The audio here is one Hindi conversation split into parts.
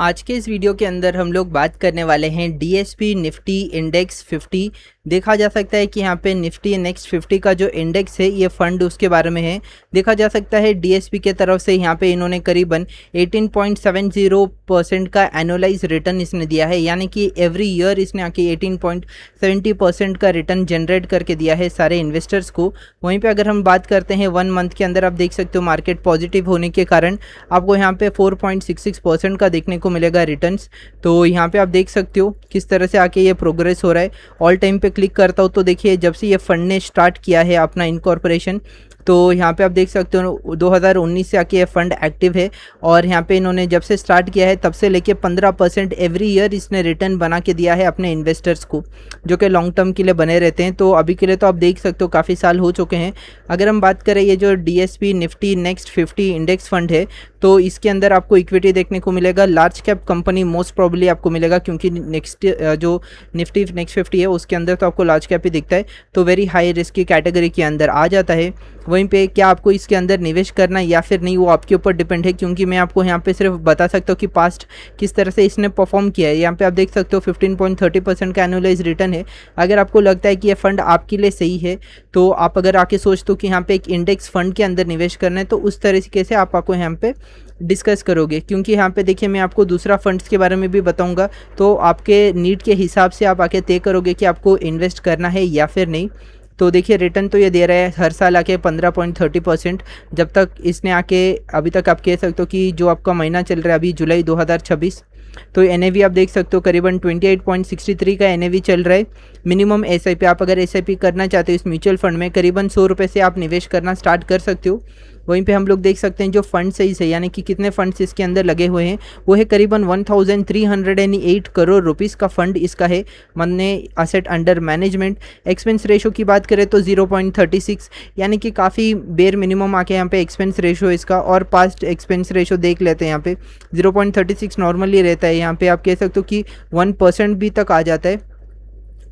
आज के इस वीडियो के अंदर हम लोग बात करने वाले हैं डीएसपी निफ्टी इंडेक्स 50। देखा जा सकता है कि यहाँ पे निफ्टी नेक्स्ट 50 का जो इंडेक्स है ये फंड उसके बारे में है। देखा जा सकता है डीएसपी के तरफ से यहाँ पे इन्होंने करीबन 18.70% का एनुअलाइज रिटर्न इसने दिया है, यानी कि एवरी ईयर इसने आके 18.70% का रिटर्न जनरेट करके दिया है सारे इन्वेस्टर्स को। वहीं पे अगर हम बात करते हैं 1 मंथ के अंदर, आप देख सकते हो मार्केट पॉजिटिव होने के कारण आपको यहाँ पे 4.66% का देखने को मिलेगा रिटर्न्स। तो यहाँ पे आप देख सकते हो किस तरह से आके ये प्रोग्रेस हो रहा है। ऑल टाइम पे क्लिक करता हूँ तो देखिए जब से ये फंड ने स्टार्ट किया है अपना इनकॉर्पोरेशन, तो यहाँ पे आप देख सकते हो 2019 से आके ये फंड एक्टिव है और यहाँ पे इन्होंने जब से स्टार्ट किया है तब से लेके 15% एवरी ईयर इसने रिटर्न बना के दिया है अपने इन्वेस्टर्स को, जो कि लॉन्ग टर्म के लिए बने रहते हैं। तो अभी के लिए तो आप देख सकते हो काफ़ी साल हो चुके हैं। अगर हम बात करें ये जो DSP Nifty next 50 index fund है, तो इसके अंदर आपको इक्विटी देखने को मिलेगा, large cap company most probably आपको मिलेगा, क्योंकि नेक्स्ट जो निफ्टी नेक्स्ट 50 है उसके अंदर तो आपको लार्ज कैप ही दिखता है, तो वेरी हाई रिस्क की कैटेगरी के अंदर आ जाता है। वहीं पे क्या आपको इसके अंदर निवेश करना या फिर नहीं, वो आपके ऊपर डिपेंड है, क्योंकि मैं आपको यहाँ पे सिर्फ बता सकता हूँ कि पास्ट किस तरह से इसने परफॉर्म किया है। यहाँ पे आप देख सकते हो 15.30% का एनुअलाइज रिटर्न है। अगर आपको लगता है कि ये फंड आपके लिए सही है, तो आप अगर आके सोचते हो कि यहाँ पे एक इंडेक्स फंड के अंदर निवेश करना है, तो उस तरीके से आपको यहाँ पे डिस्कस करोगे, क्योंकि यहाँ पे देखिए मैं आपको दूसरा फंड्स के बारे में भी बताऊंगा, तो आपके नीड के हिसाब से आप आके तय करोगे कि आपको इन्वेस्ट करना है या फिर नहीं। तो देखिए रिटर्न तो ये दे रहा है हर साल आके 15.30%, जब तक इसने आके अभी तक आप कह सकते हो कि जो आपका महीना चल रहा है अभी जुलाई 2026, तो एनएवी आप देख सकते हो करीबन 28.63 का एनएवी चल रहा है। मिनिमम एसआईपी, आप अगर एसआईपी करना चाहते हो इस म्यूचुअल फंड में, करीबन 100 रुपये से आप निवेश करना स्टार्ट कर सकते हो। वहीं पे हम लोग देख सकते हैं जो फंड सही है, यानी कि कितने फंड्स इसके अंदर लगे हुए हैं, वो है करीबन 1308 करोड़ रुपीस का फंड इसका है मने asset under management. Expense ratio की बात करें तो 0.36, यानी कि काफ़ी बेर मिनिमम आके यहाँ पे एक्सपेंस रेशो इसका, और पास्ट एक्सपेंस रेशो देख लेते हैं यहाँ पे 0.36 नॉर्मली रहता है। यहाँ पे आप कह सकते हो कि 1% भी तक आ जाता है।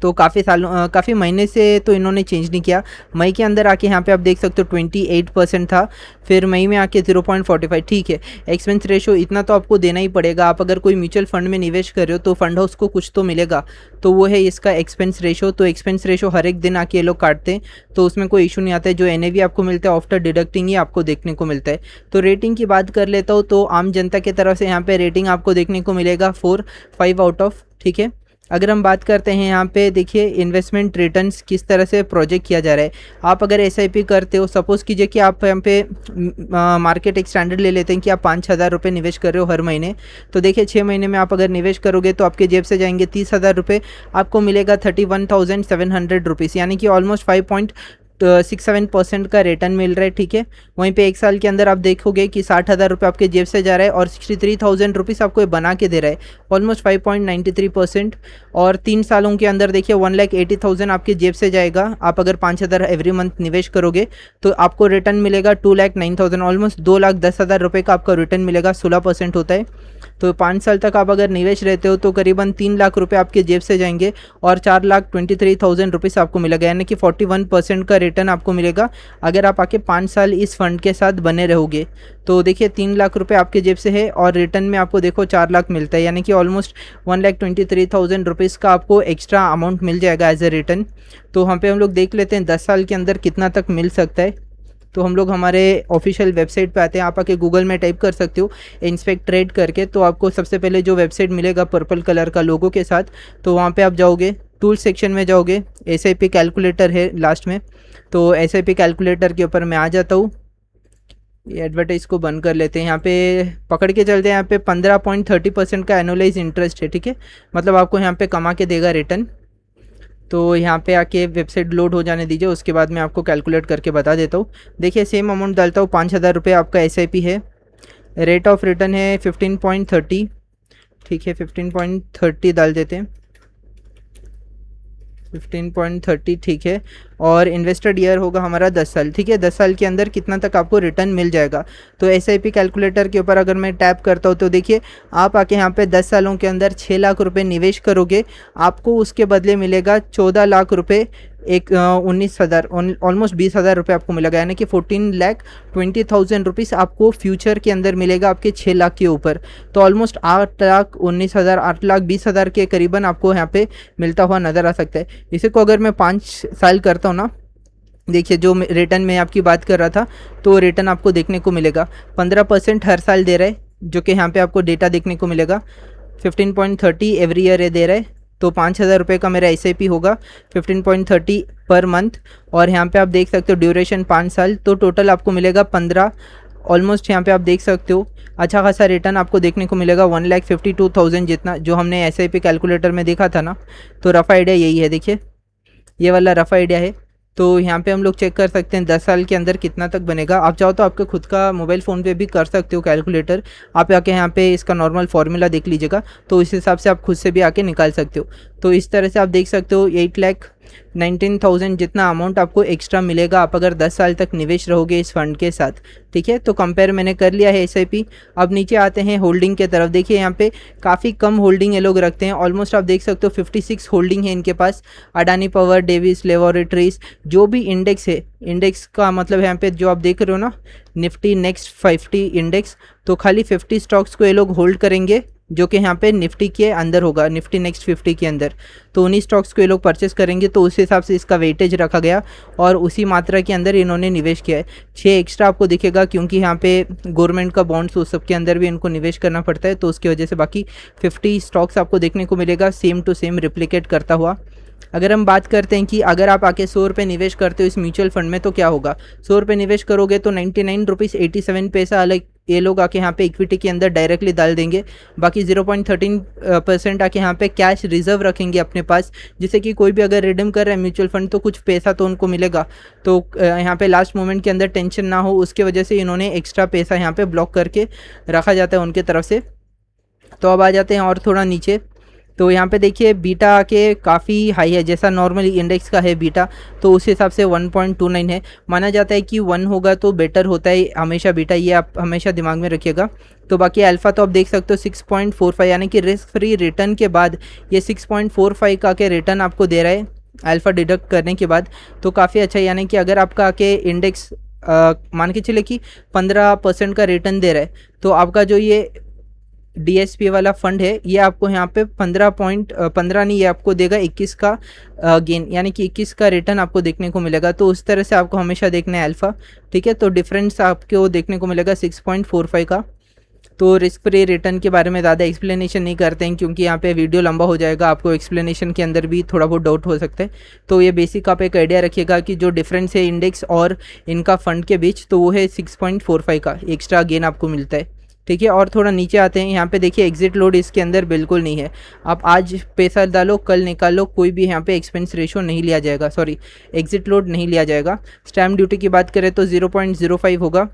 तो काफ़ी महीने से तो इन्होंने चेंज नहीं किया। मई के अंदर आके यहाँ पे आप देख सकते हो 28% था, फिर मई में आके 0.45। ठीक है, एक्सपेंस रेशो इतना तो आपको देना ही पड़ेगा। आप अगर कोई म्यूचुअल फंड में निवेश कर रहे हो तो फंड हाउस को कुछ तो मिलेगा, तो वो है इसका एक्सपेंस रेशो। तो एक्सपेंस रेशो हर एक दिन आके ये लोग काटते हैं, तो उसमें कोई इशू नहीं आता है। जो एनएवी आपको मिलता है आफ्टर डिडक्टिंग ही आपको देखने को मिलता है। तो रेटिंग की बात कर लेता हूँ तो आम जनता की तरफ से यहाँ पे रेटिंग आपको देखने को मिलेगा 4/5 आउट ऑफ। ठीक है, अगर हम बात करते हैं यहाँ पे देखिए इन्वेस्टमेंट रिटर्न्स किस तरह से प्रोजेक्ट किया जा रहा है। आप अगर एसआईपी करते हो, सपोज़ कीजिए कि आप यहाँ पे मार्केट एक स्टैंडर्ड ले लेते हैं कि आप 5,000 रुपये निवेश कर रहे हो हर महीने, तो देखिए 6 महीने में आप अगर निवेश करोगे तो आपके जेब से जाएंगे 30,000 रुपये, आपको मिलेगा 31,700 रुपीज़, यानी कि ऑलमोस्ट 5.67% का रिटर्न मिल रहा है। ठीक है, वहीं पे एक साल के अंदर आप देखोगे कि 60,000 रुपये आपके जेब से जा रहा है और 63,000 रुपीज़ आपको ये बना के दे रहा है, ऑलमोस्ट 5.93%। और 3 सालों के अंदर देखिए 1,80,000 आपके जेब से जाएगा। आप अगर 5,000 एवरी मंथ निवेश करोगे तो आपको रिटर्न मिलेगा 2,09,000, ऑलमोस्ट 2,10,000 रुपये का आपका रिटर्न मिलेगा, 16% होता है। तो 5 साल तक आप अगर निवेश रहते हो तो करीबन 3 लाख रुपये आपके जेब से जाएंगे और 4,23,000 रुपीज़ आपको मिलेगा, यानी कि 41% का रिटर्न आपको मिलेगा अगर आप आके 5 साल इस फंड के साथ बने रहोगे। तो देखिए 3 लाख रुपए आपके जेब से है और रिटर्न में आपको देखो 4 लाख मिलता है, यानी कि ऑलमोस्ट 1,23,000 रुपीज़ का आपको एक्स्ट्रा अमाउंट मिल जाएगा एज ए रिटर्न। तो हम लोग देख लेते हैं 10 साल के अंदर कितना तक मिल सकता है। तो हम लोग हमारे ऑफिशियल वेबसाइट पे आते हैं, आप आके गूगल में टाइप कर सकते हो इंस्पेक्ट ट्रेड करके, तो आपको सबसे पहले जो वेबसाइट मिलेगा पर्पल कलर का लोगो के साथ, तो वहाँ पे आप जाओगे, टूल सेक्शन में जाओगे, एसआईपी कैलकुलेटर है लास्ट में, तो एसआईपी कैलकुलेटर के ऊपर मैं आ जाता हूँ। ये एडवर्टाइज को बंद कर लेते हैं, यहाँ पे पकड़ के चलते हैं। यहाँ पे 15.30% का एनुअलाइज इंटरेस्ट है। ठीक है, मतलब आपको यहाँ पे कमा के देगा रिटर्न। तो यहाँ पे आके वेबसाइट लोड हो जाने दीजिए, उसके बाद मैं आपको कैलकुलेट करके बता देता हूँ। देखिए सेम अमाउंट डालता हूँ, 5,000 रुपये आपका एसआईपी है, रेट ऑफ रिटर्न है 15.30। ठीक है, 15.30 डाल देते हैं, 15.30। ठीक है, और इन्वेस्टेड ईयर होगा हमारा 10 साल। ठीक है, 10 साल के अंदर कितना तक आपको रिटर्न मिल जाएगा। तो एसआईपी कैलकुलेटर के ऊपर अगर मैं टैप करता हूँ तो देखिए आप आके यहाँ पे 10 सालों के अंदर 6 लाख रुपए निवेश करोगे, आपको उसके बदले मिलेगा 14 लाख रुपए एक 19,000 ऑलमोस्ट 20,000 रुपये आपको मिलेगा, यानी कि 14,20,000 रुपीज़ आपको फ्यूचर के अंदर मिलेगा आपके 6 लाख के ऊपर। तो ऑलमोस्ट 8,19,000 8,20,000 के करीबन आपको यहाँ पे मिलता हुआ नज़र आ सकता है। इसी को अगर मैं 5 साल करता हूँ ना, देखिए जो रिटर्न में आपकी बात कर रहा था, तो रिटर्न आपको देखने को मिलेगा 15% हर साल दे रहा है, जो कि यहाँ पे आपको डेटा देखने को मिलेगा। 15.30 एवरी ईयर ये दे रहा है। तो 5,000 रुपये का मेरा SIP होगा 15.30 पर मंथ, और यहाँ पे आप देख सकते हो ड्यूरेशन 5 साल, तो टोटल आपको मिलेगा 15। ऑलमोस्ट यहाँ पे आप देख सकते हो अच्छा खासा रिटर्न आपको देखने को मिलेगा 1,52,000 जितना, जो हमने SIP कैलकुलेटर में देखा था ना। तो रफ़ आइडिया यही है, देखिए ये वाला रफ़ आइडिया है। तो यहाँ पे हम लोग चेक कर सकते हैं 10 साल के अंदर कितना तक बनेगा। आप चाहो तो आपके खुद का मोबाइल फ़ोन पे भी कर सकते हो कैलकुलेटर, आप आके यहाँ पे इसका नॉर्मल फार्मूला देख लीजिएगा, तो इस हिसाब से आप खुद से भी आके निकाल सकते हो। तो इस तरह से आप देख सकते हो 8,19,000 जितना अमाउंट आपको एक्स्ट्रा मिलेगा आप अगर 10 साल तक निवेश रहोगे इस फंड के साथ। ठीक है, तो कंपेयर मैंने कर लिया है SIP। अब नीचे आते हैं होल्डिंग के तरफ। देखिए यहाँ पे काफ़ी कम होल्डिंग ये लोग रखते हैं, ऑलमोस्ट आप देख सकते हो 56 होल्डिंग है इनके पास। अडानी पावर, डेविस लेबोरेटरीज, जो भी इंडेक्स है, इंडेक्स का मतलब यहाँ पे जो आप देख रहे हो ना निफ्टी नेक्स्ट 50 इंडेक्स, तो खाली 50 स्टॉक्स को ये लोग होल्ड करेंगे, जो कि यहाँ पे निफ्टी के अंदर होगा, निफ्टी नेक्स्ट 50 के अंदर। तो उन्हीं स्टॉक्स को ये लोग परचेस करेंगे, तो उस हिसाब से इसका वेटेज रखा गया और उसी मात्रा के अंदर इन्होंने निवेश किया है। 6 एक्स्ट्रा आपको दिखेगा क्योंकि यहाँ पे गवर्नमेंट का बॉन्ड्स उस सब के अंदर भी इनको निवेश करना पड़ता है, तो उसकी वजह से बाकी 50 स्टॉक्स आपको देखने को मिलेगा सेम टू सेम रिप्लिकेट करता हुआ। अगर हम बात करते हैं कि अगर आप आके 100 रुपये निवेश करते हो इस म्यूचुअल फंड में तो क्या होगा, 100 रुपये निवेश करोगे तो 99 रुपीज़ 87 पैसा अलग ये लोग आके यहाँ पे इक्विटी के अंदर डायरेक्टली डाल देंगे। बाकी 0.13% आके यहाँ पे कैश रिजर्व रखेंगे अपने पास, जिससे कि कोई भी अगर रिडीम कर रहा है म्यूचुअल फंड तो कुछ पैसा तो उनको मिलेगा। तो यहाँ पे लास्ट मोमेंट के अंदर टेंशन ना हो, उसके वजह से इन्होंने एक्स्ट्रा पैसा यहाँ पे ब्लॉक करके रखा जाता है उनके तरफ से। तो अब आ जाते हैं और थोड़ा नीचे, तो यहाँ पे देखिए बीटा के काफ़ी हाई है, जैसा नॉर्मली इंडेक्स का है बीटा, तो उस हिसाब से 1.29 है। माना जाता है कि 1 होगा तो बेटर होता है हमेशा बीटा, ये आप हमेशा दिमाग में रखिएगा। तो बाकी अल्फ़ा तो आप देख सकते हो 6.45, यानी कि रिस्क फ्री रिटर्न के बाद ये 6.45 का के रिटर्न आपको दे रहा है अल्फ़ा डिडक्ट करने के बाद, तो काफ़ी अच्छा है। यानी कि अगर आपका के इंडेक्स मान के चले कि 15% का रिटर्न दे रहा है, तो आपका जो ये DSP वाला फंड है ये आपको यहाँ पे 15 नहीं, ये आपको देगा 21 का गेन, यानी कि 21 का रिटर्न आपको देखने को मिलेगा। तो उस तरह से आपको हमेशा देखना है अल्फ़ा। ठीक है, तो डिफरेंस आपको देखने को मिलेगा 6.45 का। तो रिस्क फ्री रिटर्न के बारे में ज़्यादा एक्सप्लेनेशन नहीं करते हैं क्योंकि यहाँ पे वीडियो लंबा हो जाएगा, आपको एक्सप्लेनेशन के अंदर भी थोड़ा बहुत डाउट हो सकता है। तो ये बेसिक आप एक आइडिया रखिएगा कि जो डिफरेंस है इंडेक्स और इनका फंड के बीच, तो वो है 6.45 का एक्स्ट्रा गेन आपको मिलता है। ठीक है, और थोड़ा नीचे आते हैं, यहाँ पे देखिए एग्जिट लोड इसके अंदर बिल्कुल नहीं है। आप आज पैसा डालो कल निकालो, कोई भी यहाँ पे एक्सपेंस रेशो नहीं लिया जाएगा, सॉरी एग्जिट लोड नहीं लिया जाएगा। स्टैम्प ड्यूटी की बात करें तो 0.05 होगा।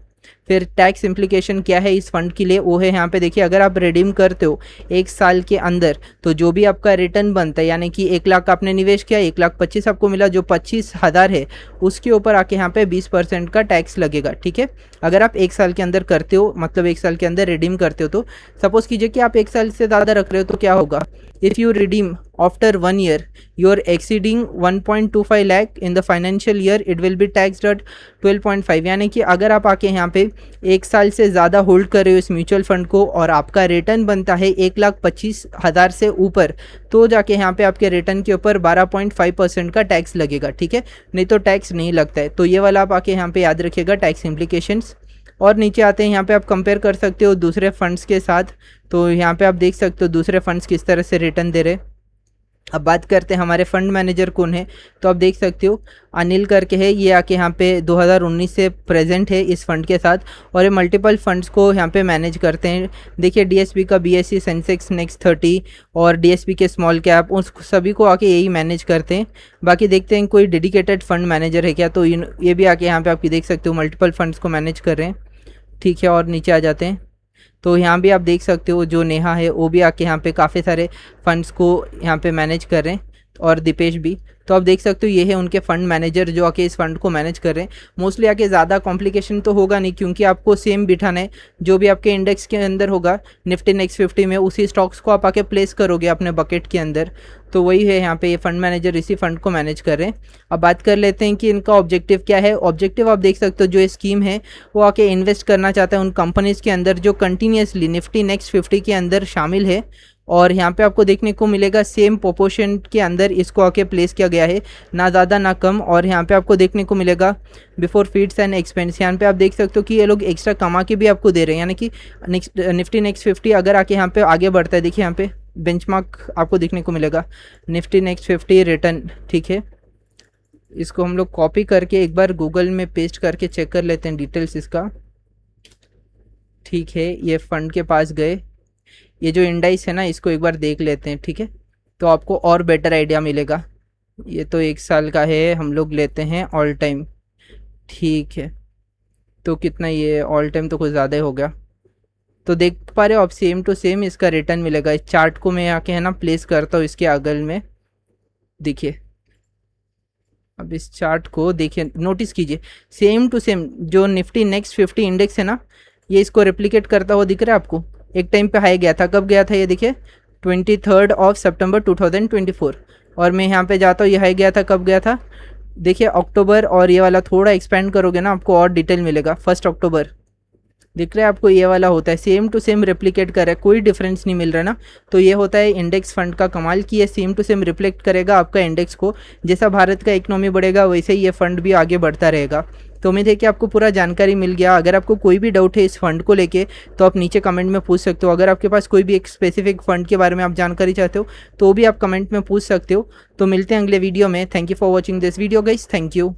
फिर टैक्स इम्प्लीकेशन क्या है इस फंड के लिए, वो है यहाँ पे देखिए, अगर आप रिडीम करते हो 1 साल के अंदर तो जो भी आपका रिटर्न बनता है, यानी कि 1 लाख आपने निवेश किया, 1,25,000 आपको मिला, जो 25,000 है उसके ऊपर आके यहाँ पे 20% का टैक्स लगेगा। ठीक है, अगर आप 1 साल के अंदर करते हो, मतलब 1 साल के अंदर रिडीम करते हो, तो सपोज कीजिए कि आप 1 साल से ज़्यादा रख रहे हो, तो क्या होगा, if you redeem after 1 year you are exceeding 1.25 lakh in the financial year, it will be taxed at 12.5। यानी कि अगर आप आके यहाँ पे 1 साल से ज़्यादा होल्ड कर रहे हो इस म्यूचुअल फंड को और आपका रिटर्न बनता है 1,25,000 से ऊपर, तो जाके यहाँ पे आपके रिटर्न के ऊपर 12.5% का टैक्स लगेगा। ठीक है, नहीं तो टैक्स नहीं लगता है। तो ये वाला आप आके यहाँ पे याद रखिएगा टैक्स इम्प्लीकेशंस। और नीचे आते हैं, यहाँ पे आप कंपेयर कर सकते हो दूसरे फंड्स के साथ। तो यहाँ पे आप देख सकते हो दूसरे फंड्स किस तरह से रिटर्न दे रहे हैं। अब बात करते हैं हमारे फंड मैनेजर कौन है, तो आप देख सकते हो अनिल करके है, ये आके यहाँ पे 2019 से प्रेजेंट है इस फंड के साथ और ये मल्टीपल फंड्स को यहाँ पे मैनेज करते हैं। देखिए DSP का BSE सेंसेक्स नेक्स्ट 30 और DSP के स्मॉल कैप, उस सभी को आके यही मैनेज करते हैं। बाकी देखते हैं कोई डेडिकेटेड फंड मैनेजर है क्या, तो ये भी आके यहाँ पे आप देख सकते हो मल्टीपल फंड्स को मैनेज कर रहे हैं। ठीक है, और नीचे आ जाते हैं, तो यहाँ भी आप देख सकते हो जो नेहा है वो भी आके यहाँ पे काफ़ी सारे फंड्स को यहाँ पे मैनेज कर रहे हैं। और दीपेश भी। तो आप देख सकते हो ये है उनके फंड मैनेजर जो आके इस फंड को मैनेज कर रहे हैं। मोस्टली आके ज़्यादा कॉम्प्लिकेशन तो होगा नहीं, क्योंकि आपको सेम बिठाना है जो भी आपके इंडेक्स के अंदर होगा निफ्टी नेक्स्ट 50 में, उसी स्टॉक्स को आप आके प्लेस करोगे अपने बकेट के अंदर। तो वही है यहाँ पे, ये फंड मैनेजर इसी फंड को मैनेज कर रहे हैं। अब बात कर लेते हैं कि इनका ऑब्जेक्टिव क्या है। ऑब्जेक्टिव आप देख सकते हो जो ये स्कीम है वो आके इन्वेस्ट करना चाहता है उन कंपनीज़ के अंदर जो कंटिन्यूसली निफ्टी नेक्स्ट 50 के अंदर शामिल है। और यहाँ पे आपको देखने को मिलेगा सेम प्रोपोर्शन के अंदर इसको आके प्लेस किया गया है, ना ज़्यादा ना कम। और यहाँ पे आपको देखने को मिलेगा बिफोर फीड्स एंड एक्सपेंस, यहाँ पे आप देख सकते हो कि ये लोग एक्स्ट्रा कमा के भी आपको दे रहे हैं। यानी कि निफ्टी नेक्स्ट 50 अगर आके यहाँ पे आगे बढ़ता है, देखिए यहाँ पे बेंचमार्क आपको देखने को मिलेगा निफ्टी नेक्स्ट 50 रिटर्न, ठीक है। इसको हम लोग कॉपी करके एक बार गूगल में पेस्ट करके चेक कर लेते हैं डिटेल्स इसका, ठीक है। ये फंड के पास गए, ये जो इंडाइस है ना इसको एक बार देख लेते हैं, ठीक है, तो आपको और बेटर आइडिया मिलेगा। ये तो 1 साल का है, हम लोग लेते हैं ऑल टाइम, ठीक है। तो कितना, ये ऑल टाइम तो कुछ ज़्यादा ही हो गया। तो देख पा रहे हो आप सेम टू सेम इसका रिटर्न मिलेगा। इस चार्ट को मैं आके है ना प्लेस करता हूँ इसके अगल में, देखिए। अब इस चार्ट को देखिए, नोटिस कीजिए सेम टू सेम जो निफ्टी नेक्स्ट 50 इंडेक्स है ना, ये इसको रेप्लिकेट करता हुआ दिख रहा है आपको। एक टाइम पे हाई गया था, कब गया था ये देखिए 23 सितंबर 2024। और मैं यहाँ पे जाता हूँ, ये हाई गया था, कब गया था देखिए अक्टूबर। और ये वाला थोड़ा एक्सपेंड करोगे ना आपको और डिटेल मिलेगा, 1 अक्टूबर दिख रहा है आपको, ये वाला होता है सेम टू सेम रेप्लिकेट कर रहा है, कोई डिफरेंस नहीं मिल रहा ना। तो ये होता है इंडेक्स फंड का कमाल कि ये सेम टू सेम रिफ्लेक्ट करेगा आपका इंडेक्स को। जैसा भारत का इकोनॉमी बढ़ेगा वैसे ही ये फंड भी आगे बढ़ता रहेगा। तो उम्मीद है कि आपको पूरा जानकारी मिल गया। अगर आपको कोई भी डाउट है इस फंड को लेके तो आप नीचे कमेंट में पूछ सकते हो। अगर आपके पास कोई भी एक स्पेसिफिक फंड के बारे में आप जानकारी चाहते हो तो भी आप कमेंट में पूछ सकते हो। तो मिलते हैं अगले वीडियो में। Thank you for watching this video guys, thank you.